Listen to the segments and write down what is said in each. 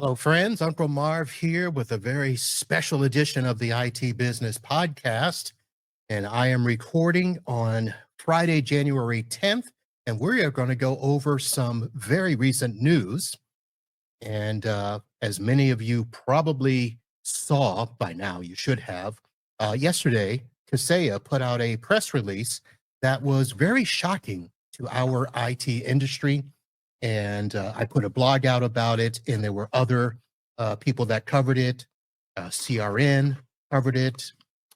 Hello, friends. Uncle Marv here with a very special edition of the IT Business Podcast. And I am recording on Friday, January 10th. And we are going to go over some very recent news. And as many of you probably saw by now, you should have, yesterday, Kaseya put out a press release that was very shocking to our IT industry. And I put a blog out about it, and there were other people that covered it. CRN covered it.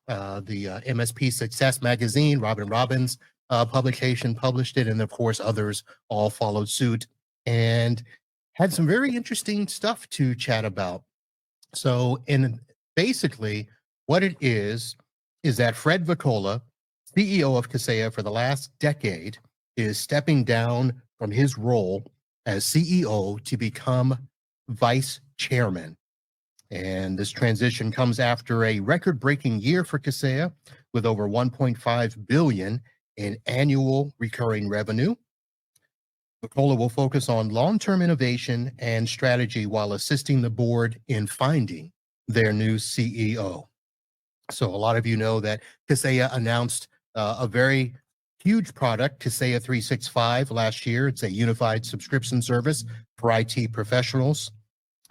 The MSP Success Magazine, Robin Robbins publication published it, and of course others all followed suit and had some very interesting stuff to chat about. So, basically what it is that Fred Voccola, CEO of Kaseya for the last decade, is stepping down from his role as CEO to become vice chairman. And this transition comes after a record-breaking year for Kaseya with over 1.5 billion in annual recurring revenue. Voccola will focus on long-term innovation and strategy while assisting the board in finding their new CEO. So a lot of you know that Kaseya announced a very huge product, Kaseya 365, last year. It's a unified subscription service for IT professionals.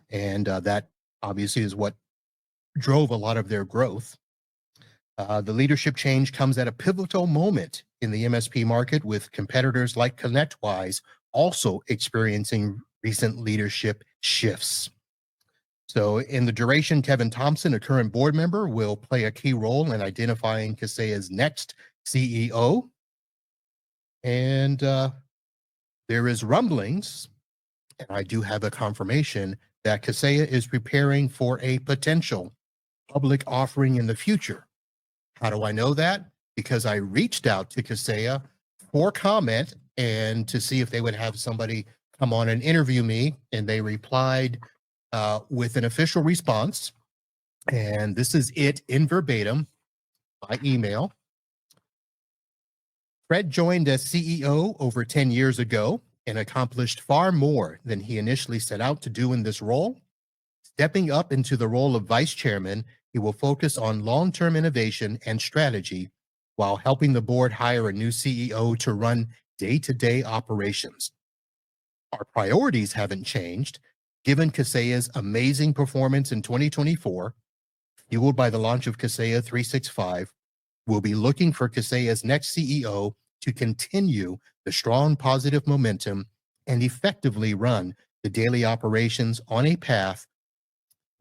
And that obviously is what drove a lot of their growth. The leadership change comes at a pivotal moment in the MSP market, with competitors like ConnectWise also experiencing recent leadership shifts. So in the duration, Kevin Thompson, a current board member, will play a key role in identifying Kaseya's next CEO. And there is rumblings, and I do have a confirmation, that Kaseya is preparing for a potential public offering in the future. How do I know that? Because I reached out to Kaseya for comment and to see if they would have somebody come on and interview me, and they replied with an official response. And this is it in verbatim by email. Fred joined as CEO over 10 years ago and accomplished far more than he initially set out to do in this role. Stepping up into the role of vice chairman, he will focus on long-term innovation and strategy while helping the board hire a new CEO to run day-to-day operations. Our priorities haven't changed. Given Kaseya's amazing performance in 2024, fueled by the launch of Kaseya 365, we'll be looking for Kaseya's next CEO to continue the strong positive momentum and effectively run the daily operations on a path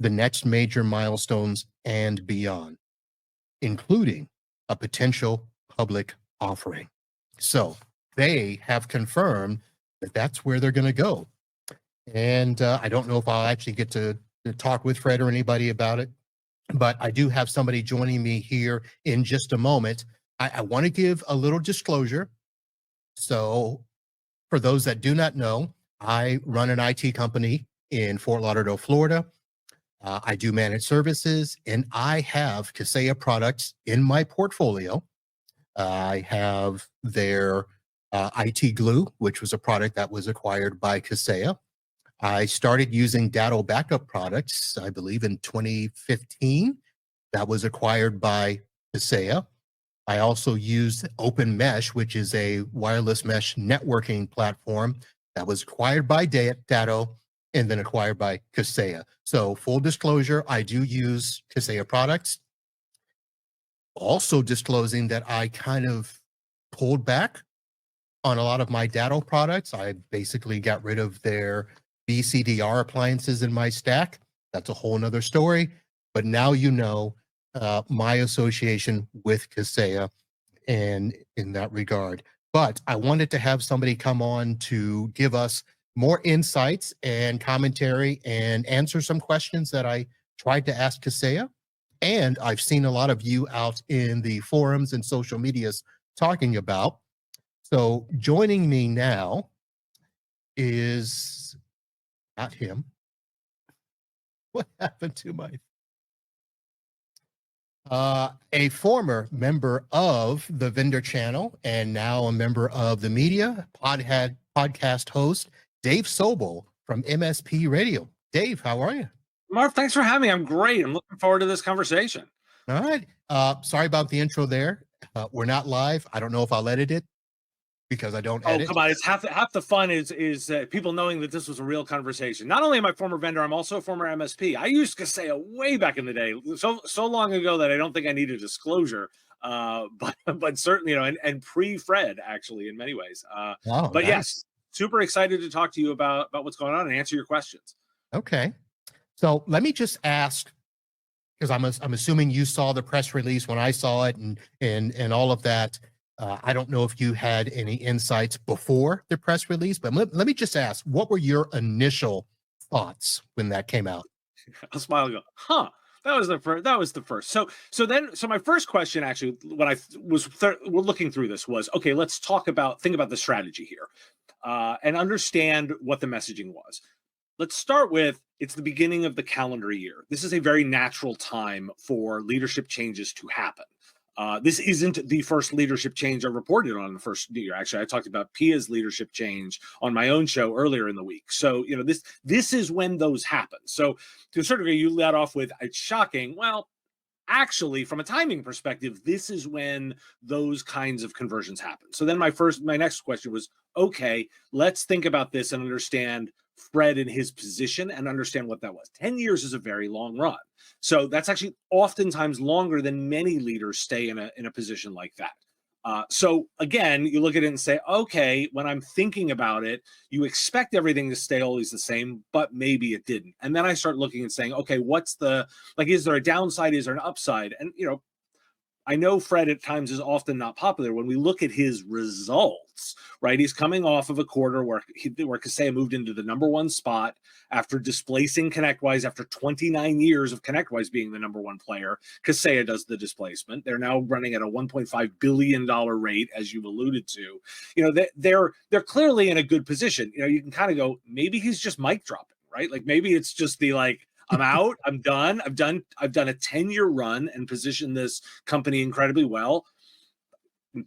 the next major milestones and beyond, including a potential public offering. So they have confirmed that that's where they're going to go. And I don't know if I'll actually get to talk with Fred or anybody about it, but I do have somebody joining me here in just a moment. I want to give a little disclosure. So for those that do not know, I run an IT company in Fort Lauderdale, Florida. I do managed services, and I have Kaseya products in my portfolio. I have their IT Glue, which was a product that was acquired by Kaseya. I started using Datto backup products, I believe, in 2015. That was acquired by Kaseya. I also used Open Mesh, which is a wireless mesh networking platform that was acquired by Datto and then acquired by Kaseya. So full disclosure, I do use Kaseya products. Also disclosing that I kind of pulled back on a lot of my Datto products. I basically got rid of their BCDR appliances in my stack. That's a whole nother story. But now you know my association with Kaseya and in that regard. But I wanted to have somebody come on to give us more insights and commentary and answer some questions that I tried to ask Kaseya. And I've seen a lot of you out in the forums and social medias talking about. So joining me now is not him. What happened to my a former member of the vendor channel and now a member of the media podcast host, Dave Sobel from MSP Radio. Dave, how are you? Marv, thanks for having me. I'm great. I'm looking forward to this conversation. All right. Sorry about the intro there. We're not live. I don't know if I'll edit it because I don't Oh, edit. come on. It's half the fun is people knowing that this was a real conversation. Not only am I a former vendor, I'm also a former MSP. I used Kaseya way back in the day, so long ago that I don't think I need a disclosure. But certainly, and pre-Fred actually in many ways. Oh, But nice. yes, super excited to talk to you about what's going on and answer your questions. Okay. So let me just ask, because I'm assuming you saw the press release when I saw it and all of that. I don't know if you had any insights before the press release, but let me just ask, what were your initial thoughts when that came out? I'll smile and go, huh. That was the first. That was the first. So my first question, actually, when I was looking through this, was okay. Let's think about the strategy here, and understand what the messaging was. Let's start with it's the beginning of the calendar year. This is a very natural time for leadership changes to happen. This isn't the first leadership change I reported on the first year. Actually, I talked about Pia's leadership change on my own show earlier in the week. So, this is when those happen. So to a certain degree, you let off with it's shocking. Well, actually, from a timing perspective, this is when those kinds of conversions happen. So then my next question was, okay, let's think about this and understand Fred in his position and understand what that was. 10 years is a very long run. So that's actually oftentimes longer than many leaders stay in a position like that. So again, you look at it and say, okay, when I'm thinking about it, you expect everything to stay always the same, but maybe it didn't. And then I start looking and saying, okay, is there a downside? Is there an upside? And, I know Fred at times is often not popular. When we look at his results, right? He's coming off of a quarter where Kaseya moved into the number one spot after displacing ConnectWise after 29 years of ConnectWise being the number one player. Kaseya does the displacement. They're now running at a $1.5 billion rate, as you've alluded to. They're clearly in a good position. You can kind of go, maybe he's just mic dropping, right? Like maybe it's just the I'm out. I'm done. I've done a 10-year run and positioned this company incredibly well.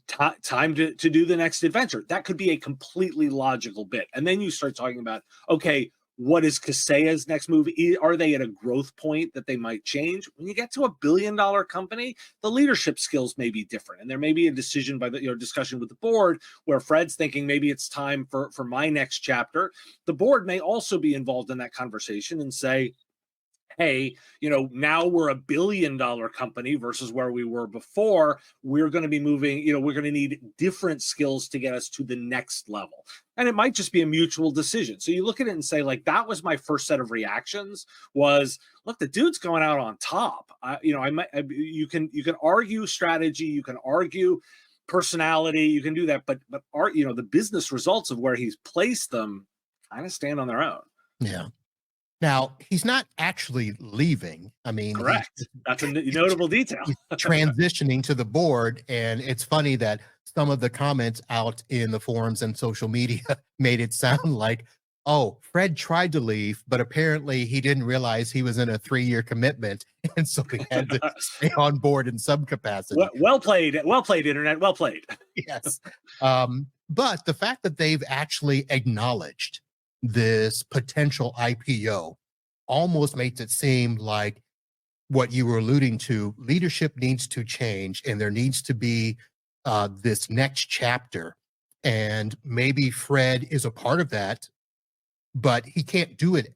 Time to do the next adventure. That could be a completely logical bit. And then you start talking about, okay, what is Kaseya's next move? Are they at a growth point that they might change? When you get to $1 billion company, the leadership skills may be different. And there may be a decision by the discussion with the board where Fred's thinking maybe it's time for my next chapter. The board may also be involved in that conversation and say, hey, now we're $1 billion company versus where we were before. We're going to be moving, we're going to need different skills to get us to the next level. And it might just be a mutual decision. So you look at it and say, that was my first set of reactions was, look, the dude's going out on top. You can argue strategy, you can argue personality, you can do that, but the business results of where he's placed them kind of stand on their own. Yeah. Now, he's not actually leaving. I mean, correct. That's a notable detail. He's transitioning to the board. And it's funny that some of the comments out in the forums and social media made it sound like, oh, Fred tried to leave, but apparently he didn't realize he was in a 3-year commitment. And so he had to stay on board in some capacity. Well played, internet. Well played. Yes. But the fact that they've actually acknowledged this potential IPO almost makes it seem like what you were alluding to, leadership needs to change and there needs to be this next chapter. And maybe Fred is a part of that, but he can't do it,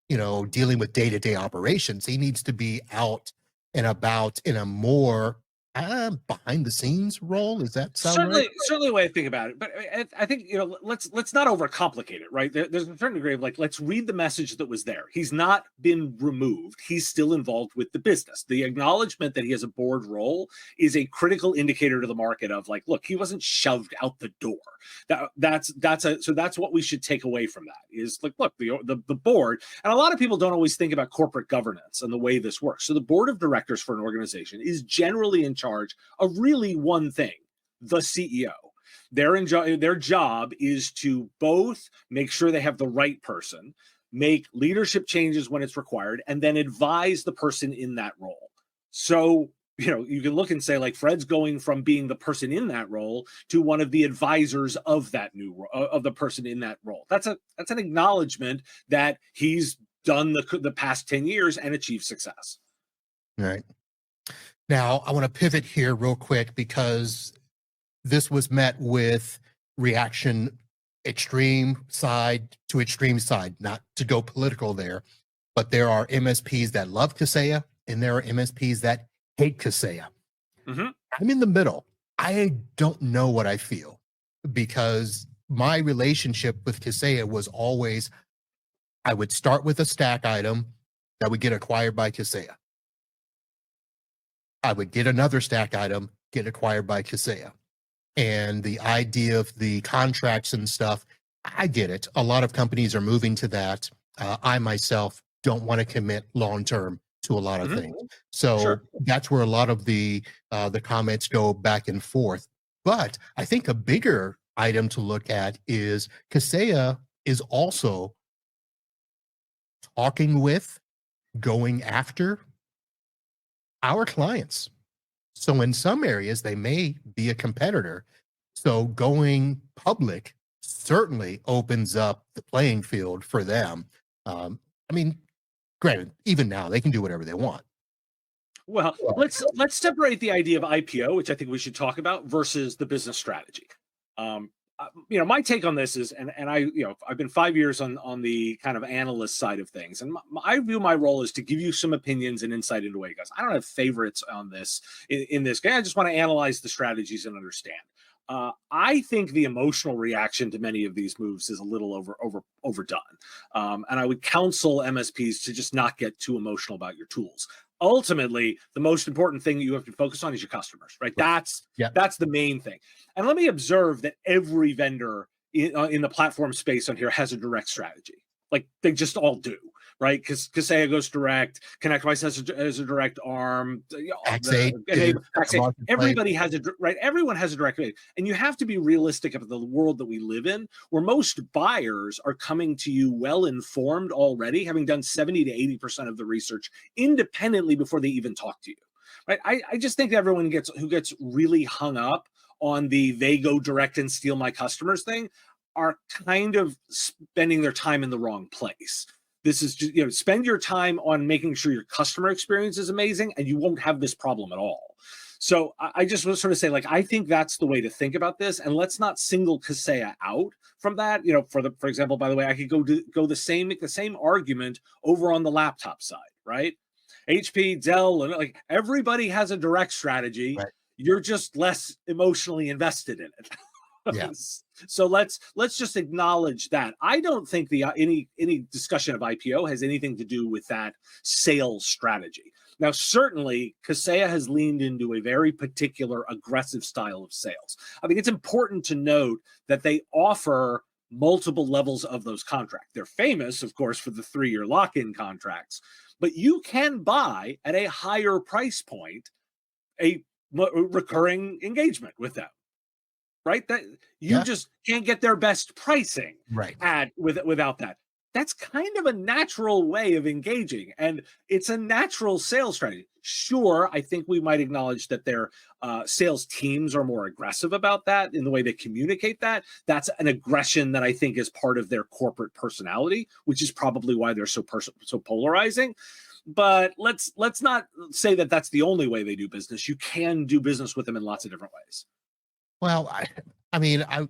dealing with day-to-day operations. He needs to be out and about in a more behind the scenes role. Is that sound right? Certainly a way to think about it. But I think, let's not overcomplicate it, right? There's a certain degree of let's read the message that was there. He's not been removed. He's still involved with the business. The acknowledgement that he has a board role is a critical indicator to the market of look, he wasn't shoved out the door. That's what we should take away from that is look, the board, and a lot of people don't always think about corporate governance and the way this works. So the board of directors for an organization is generally in charge of really one thing, the CEO. Their job is to both make sure they have the right person, make leadership changes when it's required, and then advise the person in that role. So you can look and say Fred's going from being the person in that role to one of the advisors of that new of the person in that role. That's an acknowledgement that he's done the past 10 years and achieved success. All right. Now, I want to pivot here real quick because this was met with reaction extreme side to extreme side, not to go political there, but there are MSPs that love Kaseya and there are MSPs that hate Kaseya. Mm-hmm. I'm in the middle. I don't know what I feel because my relationship with Kaseya was always, I would start with a stack item that would get acquired by Kaseya. I would get another stack item, get acquired by Kaseya. And the idea of the contracts and stuff, I get it. A lot of companies are moving to that. I myself don't want to commit long-term to a lot of things. So that's where a lot of the comments go back and forth. But I think a bigger item to look at is Kaseya is also talking with, going after our clients. So in some areas, they may be a competitor. So going public certainly opens up the playing field for them. I mean, granted, even now they can do whatever they want. Well, let's separate the idea of IPO, which I think we should talk about, versus the business strategy. My take on this is, and I, I've been 5 years on the kind of analyst side of things, and I view my role as to give you some opinions and insight into what it goes. I don't have favorites on this in this game. I just want to analyze the strategies and understand. I think the emotional reaction to many of these moves is a little overdone, and I would counsel MSPs to just not get too emotional about your tools. Ultimately, the most important thing that you have to focus on is your customers, right? That's the main thing. And let me observe that every vendor in the platform space on here has a direct strategy. Like they just all do, right? Because Kaseya goes direct, ConnectWise has a direct arm. Everybody has everyone has a direct, and you have to be realistic about the world that we live in, where most buyers are coming to you well informed already, having done 70 to 80% of the research independently before they even talk to you, right? I just think that everyone who gets really hung up on they go direct and steal my customers thing are kind of spending their time in the wrong place. This is just, spend your time on making sure your customer experience is amazing and you won't have this problem at all. So I just want to sort of say, I think that's the way to think about this. And let's not single Kaseya out from that. For example, by the way, I could make the same argument over on the laptop side, right? HP, Dell, and everybody has a direct strategy. Right. You're just less emotionally invested in it. Yes. So let's just acknowledge that. I don't think any discussion of IPO has anything to do with that sales strategy. Now, certainly, Kaseya has leaned into a very particular aggressive style of sales. I think it's important to note that they offer multiple levels of those contracts. They're famous, of course, for the 3-year lock-in contracts, but you can buy at a higher price point a recurring engagement with them. Right? That you just can't get their best pricing without that. That's kind of a natural way of engaging, and it's a natural sales strategy. Sure, I think we might acknowledge that their sales teams are more aggressive about that in the way they communicate that. That's an aggression that I think is part of their corporate personality, which is probably why they're so polarizing. But let's not say that that's the only way they do business. You can do business with them in lots of different ways. Well, I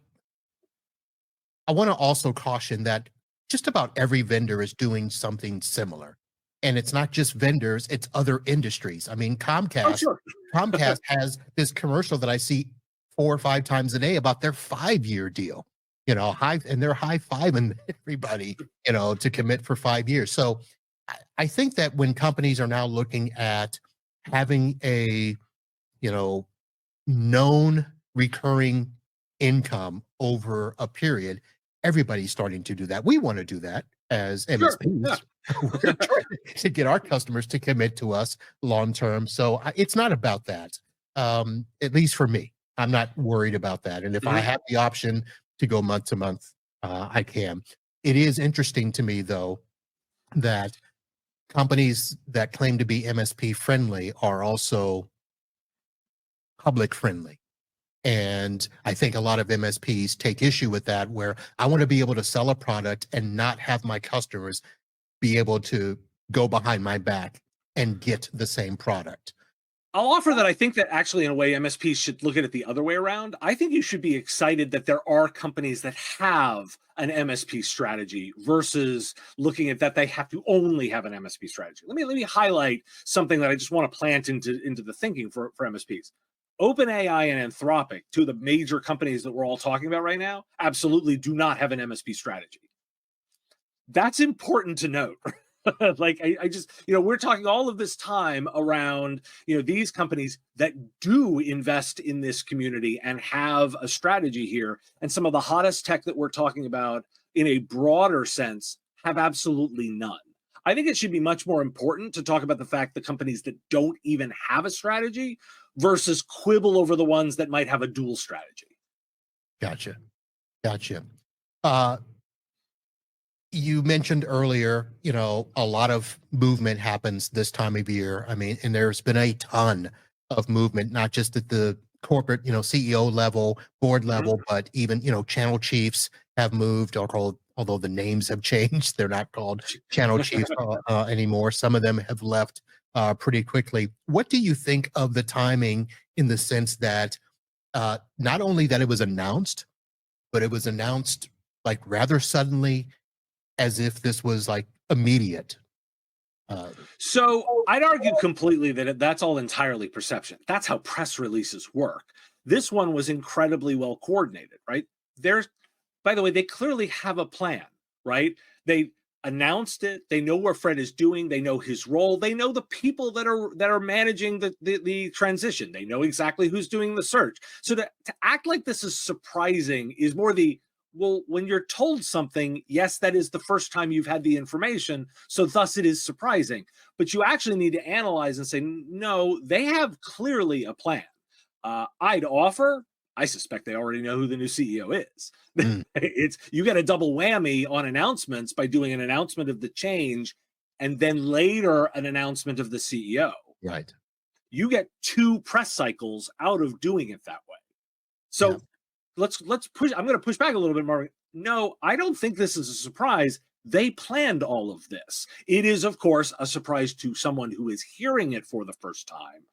want to also caution that just about every vendor is doing something similar. And it's not just vendors, it's other industries. I mean, Comcast has this commercial that I see 4 or 5 times a day about their 5-year deal, and they're high-fiving everybody, to commit for 5 years. So I think that when companies are now looking at having a, known recurring income over a period, everybody's starting to do that. We want to do that as MSPs. We're trying to get our customers to commit to us long term. So it's not about that. At least for me, I'm not worried about that. And if I have the option to go month to month, I can. It is interesting to me, though, that companies that claim to be MSP friendly are also public friendly. And I think a lot of MSPs take issue with that, where I want to be able to sell a product and not have my customers be able to go behind my back and get the same product. I'll offer that I think that actually, in a way, MSPs should look at it the other way around. I think you should be excited that there are companies that have an MSP strategy versus looking at that they have to only have an MSP strategy. Let me highlight something that I just want to plant into the thinking for MSPs. OpenAI and Anthropic, two of the major companies that we're all talking about right now, absolutely do not have an MSP strategy. That's important to note. Like I just, we're talking all of this time around, these companies that do invest in this community and have a strategy here. And some of the hottest tech that we're talking about in a broader sense have absolutely none. I think it should be much more important to talk about the fact that companies that don't even have a strategy versus quibble over the ones that might have a dual strategy. Gotcha. You mentioned earlier, a lot of movement happens this time of year. I mean, and there's been a ton of movement, not just at the corporate, CEO level, board level, but even, channel chiefs have moved, although the names have changed. They're not called channel chiefs anymore. Some of them have left pretty quickly. What do you think of the timing in the sense that not only that it was announced, but it was announced like rather suddenly, as if this was like immediate? So I'd argue completely that that's all entirely perception. That's how press releases work. This one was incredibly well coordinated, right? By the way, they clearly have a plan, right? They announced it. They know where Fred is doing. They know his role. They know the people that are managing the transition. They know exactly who's doing the search. So to act like this is surprising is more well, when you're told something, yes, that is the first time you've had the information, so thus it is surprising. But you actually need to analyze and say, no, they have clearly a plan. I'd offer, I suspect they already know who the new CEO is. You get a double whammy on announcements by doing an announcement of the change and then later an announcement of the CEO. Right. You get 2 press cycles out of doing it that way. So yeah. Let's push. I'm going to push back a little bit, Marv. No, I don't think this is a surprise. They planned all of this. It is, of course, a surprise to someone who is hearing it for the first time.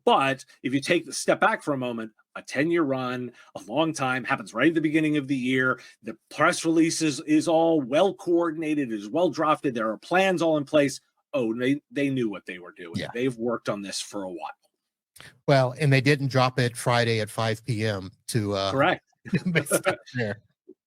But if you take the step back for a moment, a 10-year run, a long time, happens right at the beginning of the year. The press release is all well coordinated, is well drafted. There are plans all in place. Oh, they knew what they were doing. Yeah. They've worked on this for a while. Well, and they didn't drop it Friday at 5 p.m. to correct. There.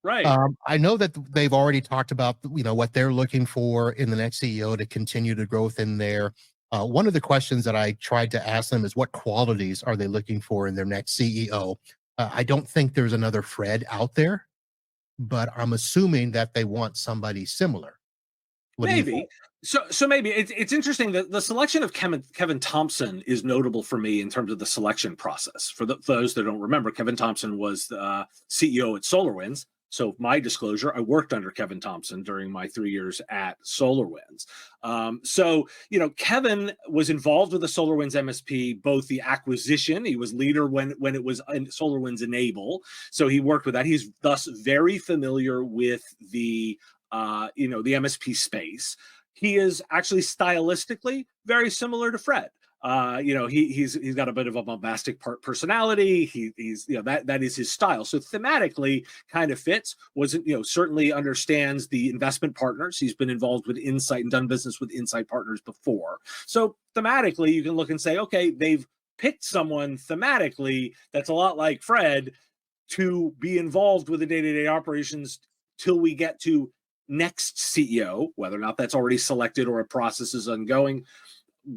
Right. I know that they've already talked about, what they're looking for in the next CEO to continue the growth in there. One of the questions that I tried to ask them is what qualities are they looking for in their next CEO? I don't think there's another Fred out there, but I'm assuming that they want somebody similar. Maybe. So maybe it's interesting that the selection of Kevin Thompson is notable for me in terms of the selection process. For those that don't remember, Kevin Thompson was the CEO at SolarWinds. So my disclosure, I worked under Kevin Thompson during my 3 years at SolarWinds. Kevin was involved with the SolarWinds MSP, both the acquisition, he was leader when it was in SolarWinds Enable. So he worked with that. He's thus very familiar with the the MSP space. He is actually stylistically very similar to Fred. He's got a bit of a bombastic personality. He's that is his style. So thematically kind of fits. Certainly understands the investment partners. He's been involved with Insight and done business with Insight partners before. So thematically, you can look and say, okay, they've picked someone thematically that's a lot like Fred to be involved with the day-to-day operations till we get to next CEO, whether or not that's already selected or a process is ongoing,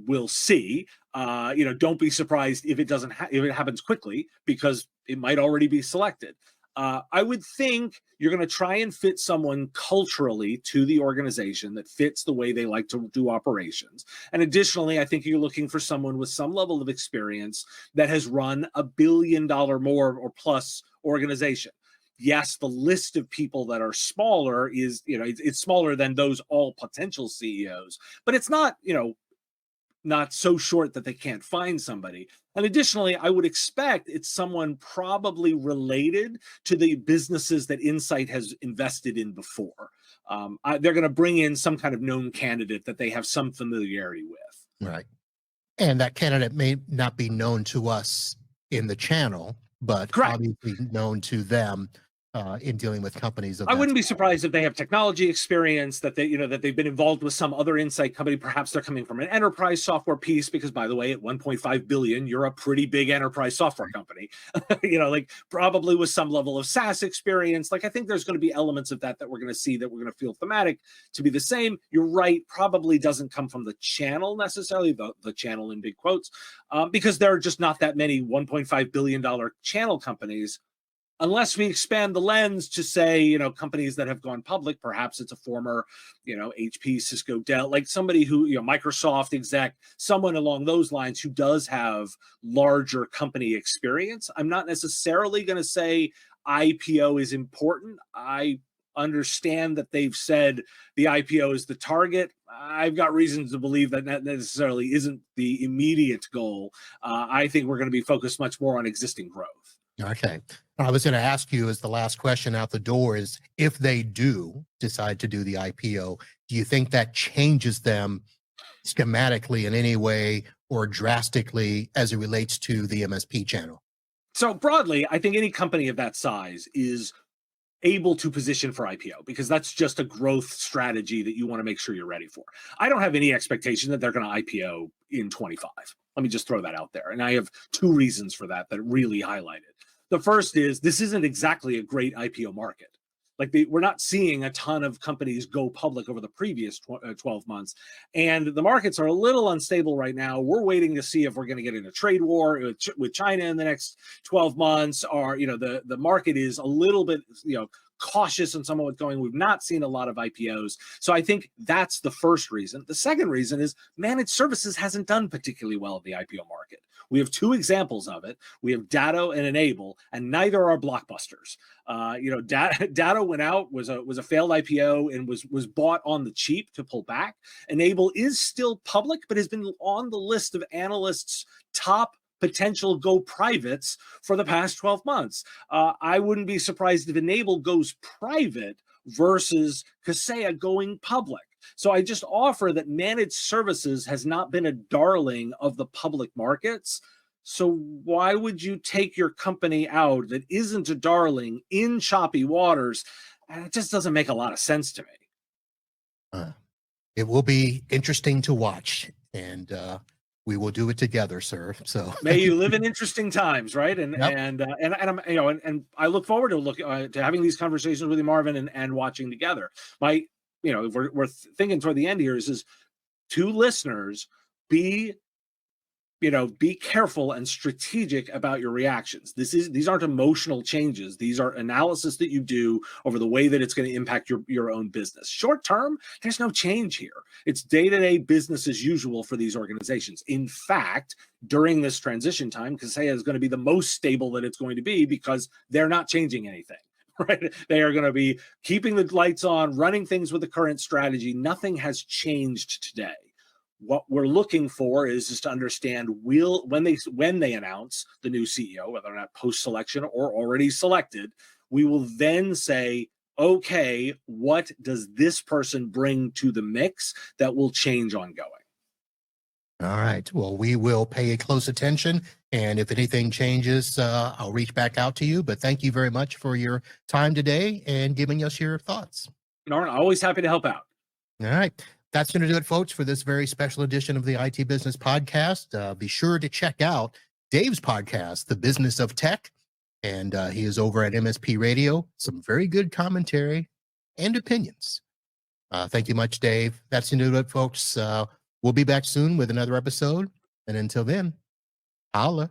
we'll see. Don't be surprised if it doesn't if it happens quickly, because it might already be selected. I would think you're going to try and fit someone culturally to the organization that fits the way they like to do operations. And additionally, I think you're looking for someone with some level of experience that has run $1 billion more or plus organization. Yes, the list of people that are smaller is, it's smaller than those all potential CEOs, but it's not, not so short that they can't find somebody. And additionally, I would expect it's someone probably related to the businesses that Insight has invested in before. They're going to bring in some kind of known candidate that they have some familiarity with. Right. And that candidate may not be known to us in the channel, but Correct. obviously known to them in dealing with companies of I that wouldn't be size. surprised if they have technology experience, that that they've been involved with some other Insight company. Perhaps they're coming from an enterprise software piece, because by the way, at 1.5 billion, you're a pretty big enterprise software company. Like probably with some level of SaaS experience. Like I think there's going to be elements of that we're going to see, that we're going to feel thematic to be the same. You're right, probably doesn't come from the channel necessarily, the channel in big quotes, because there are just not that many $1.5 billion channel companies. Unless we expand the lens to say, companies that have gone public, perhaps it's a former, HP, Cisco, Dell, like somebody who, Microsoft exec, someone along those lines who does have larger company experience. I'm not necessarily going to say IPO is important. I understand that they've said the IPO is the target. I've got reasons to believe that necessarily isn't the immediate goal. I think we're going to be focused much more on existing growth. Okay. I was going to ask you as the last question out the door is, if they do decide to do the IPO, do you think that changes them schematically in any way or drastically as it relates to the MSP channel? So broadly, I think any company of that size is able to position for IPO, because that's just a growth strategy that you want to make sure you're ready for. I don't have any expectation that they're going to IPO in 25. Let me just throw that out there. And I have two reasons for that really highlight it. The first is, this isn't exactly a great IPO market. Like we're not seeing a ton of companies go public over the previous 12 months. And the markets are a little unstable right now. We're waiting to see if we're going to get in a trade war with China in the next 12 months, or, the market is a little bit, cautious on some of what's going. We've not seen a lot of IPOs. So I think that's the first reason. The second reason is managed services hasn't done particularly well in the IPO market. We have two examples of it. We have Datto and Enable, and neither are blockbusters. Datto went out, was a failed IPO, and was bought on the cheap to pull back. Enable is still public, but has been on the list of analysts' top potential go privates for the past 12 months. I wouldn't be surprised if Enable goes private versus Kaseya going public. So I just offer that managed services has not been a darling of the public markets. So why would you take your company out that isn't a darling in choppy waters? And it just doesn't make a lot of sense to me. It will be interesting to watch, and we will do it together, sir. So may you live in interesting times, right? And yep. and I'm and I look forward to having these conversations with you, Marvin, and watching together. If we're thinking toward the end here, is to listeners, be careful and strategic about your reactions. These aren't emotional changes. These are analysis that you do over the way that it's going to impact your own business. Short term, there's no change here. It's day-to-day business as usual for these organizations. In fact, during this transition time, Kaseya is going to be the most stable that it's going to be, because they're not changing anything. Right? They are going to be keeping the lights on, running things with the current strategy. Nothing has changed today. What we're looking for is just to understand when they announce the new CEO, whether or not post-selection or already selected, we will then say, okay, what does this person bring to the mix that will change ongoing? All right. Well, we will pay close attention, and if anything changes, I'll reach back out to you. But thank you very much for your time today and giving us your thoughts. Norman, always happy to help out. All right. That's going to do it, folks, for this very special edition of the IT Business Podcast. Be sure to check out Dave's podcast, The Business of Tech, and he is over at MSP Radio. Some very good commentary and opinions. Thank you much, Dave. That's going to do it, folks. We'll be back soon with another episode. And until then, holla.